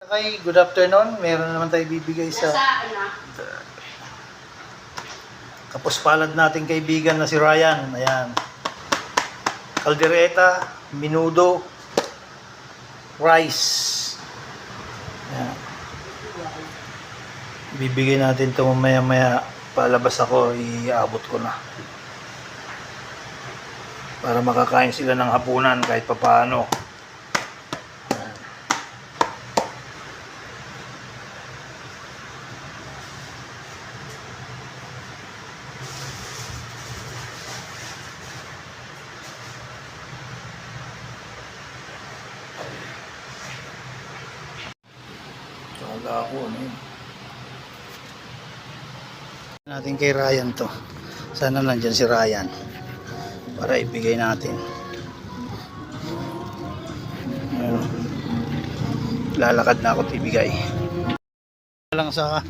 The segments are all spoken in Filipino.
Okay, good afternoon. Meron naman tayo bibigay sa kapuspalad nating kaibigan na si Ryan. Ayan. Caldereta, menudo, rice. Ayan. Bibigay natin ito mamaya-maya. Palabas ako, iabot ko na. Para makakain sila ng hapunan kahit papaano. Kala ko ano yun. Natin kay Ryan to. Sana nandyan si Ryan para ibigay natin. Ayun. Lalakad na ako ibigay. Lang sa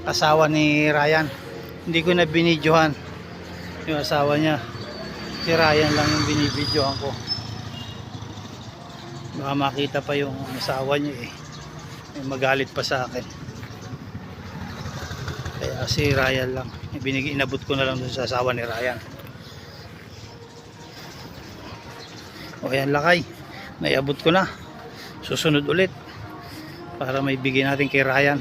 asawa ni Ryan. Hindi ko na binidyohan yung asawa niya. Si Ryan lang yung binibidyohan ko. Baka makita pa yung asawa niya eh. Magalit pa sa akin. Kaya si Ryan lang inabot ko na lang dun sa asawa ni Ryan. O ayan lakay, naiabot ko na. Susunod ulit para may bigay natin kay Ryan.